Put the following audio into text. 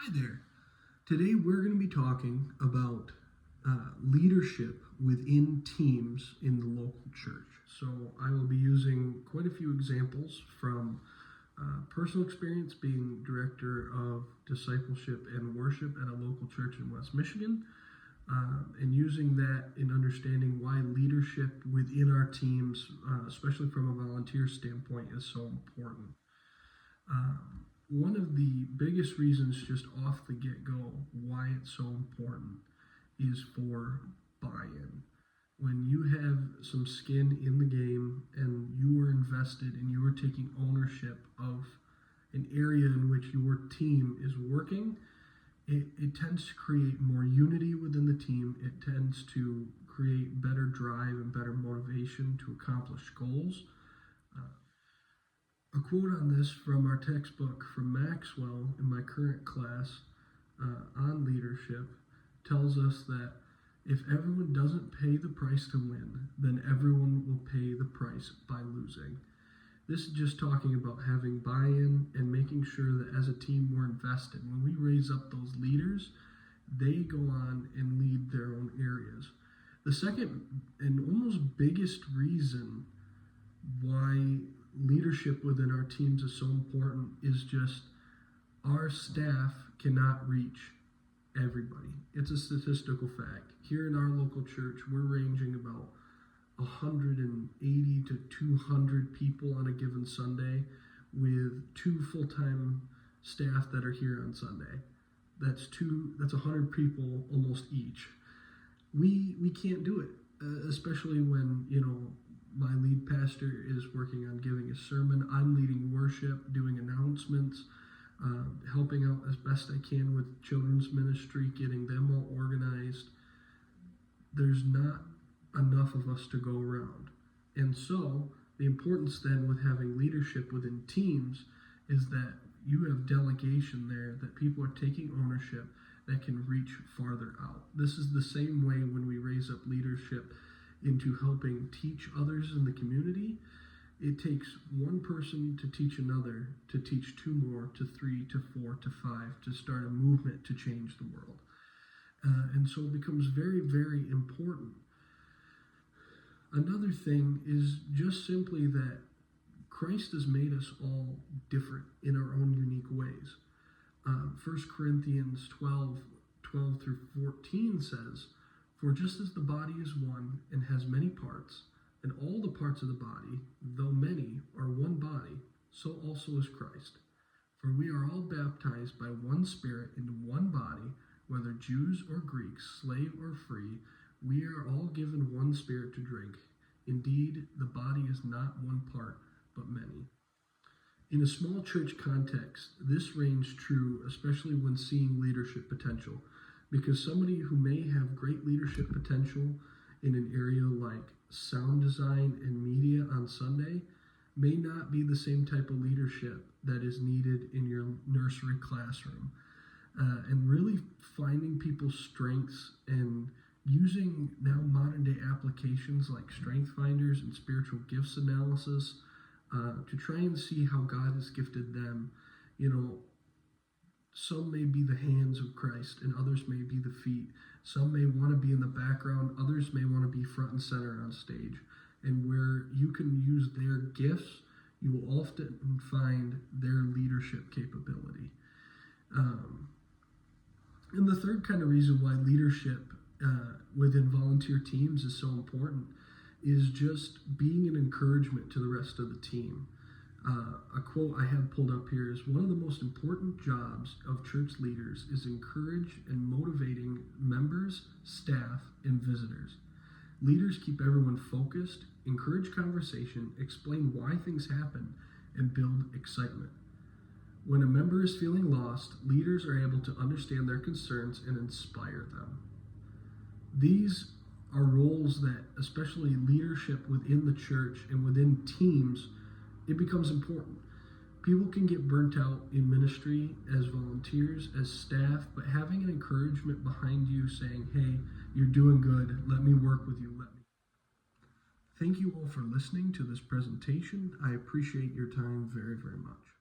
Hi there. Today we're going to be talking about leadership within teams in the local church. So I will be using quite a few examples from personal experience being director of discipleship and worship at a local church in West Michigan, and using that in understanding why leadership within our teams, especially from a volunteer standpoint, is so important. One of the biggest reasons just off the get-go why it's so important is for buy-in. When you have some skin in the game and you are invested and you are taking ownership of an area in which your team is working, it tends to create more unity within the team. It tends to create better drive and better motivation to accomplish goals. A quote on this from our textbook from Maxwell in my current class on leadership tells us that if everyone doesn't pay the price to win, then everyone will pay the price by losing. This is just talking about having buy-in and making sure that as a team we're invested. When we raise up those leaders, they go on and lead their own areas. The second and almost biggest reason why leadership within our teams is so important is just our staff cannot reach everybody. It's a statistical fact. Here in our local church, we're ranging about 180 to 200 people on a given Sunday with 2 full-time staff that are here on Sunday. That's 100 people almost each. We can't do it, especially when, my lead pastor is working on giving a sermon. I'm leading worship, doing announcements, helping out as best I can with children's ministry, getting them all organized. There's not enough of us to go around. And so the importance then with having leadership within teams is that you have delegation there, that people are taking ownership that can reach farther out. This is the same way when we raise up leadership into helping teach others in the community. It takes one person to teach another, to teach 2 more, to 3, to 4, to 5, to start a movement to change the world. And so it becomes very, very important. Another thing is just simply that Christ has made us all different in our own unique ways. 1 Corinthians 12 through 14 says, "For just as the body is one and has many parts, and all the parts of the body, though many, are one body, so also is Christ. For we are all baptized by one Spirit into one body, whether Jews or Greeks, slave or free, we are all given one Spirit to drink. Indeed, the body is not one part, but many." In a small church context, this reigns true, especially when seeing leadership potential, because somebody who may have great leadership potential in an area like sound design and media on Sunday may not be the same type of leadership that is needed in your nursery classroom. And really finding people's strengths and using now modern day applications like Strength Finders and spiritual gifts analysis to try and see how God has gifted them. Some may be the hands of Christ and others may be the feet. Some may want to be in the background, others may want to be front and center on stage. And where you can use their gifts, you will often find their leadership capability. And the third kind of reason why leadership within volunteer teams is so important is just being an encouragement to the rest of the team. A quote I have pulled up here is, "One of the most important jobs of church leaders is encourage and motivating members, staff, and visitors. Leaders keep everyone focused, encourage conversation, explain why things happen, and build excitement. When a member is feeling lost, leaders are able to understand their concerns and inspire them." These are roles that, especially leadership within the church and within teams, it becomes important. People can get burnt out in ministry as volunteers, as staff, but having an encouragement behind you saying, "Hey, you're doing good, let me work with you, Thank you all for listening to this presentation. I appreciate your time very, very much.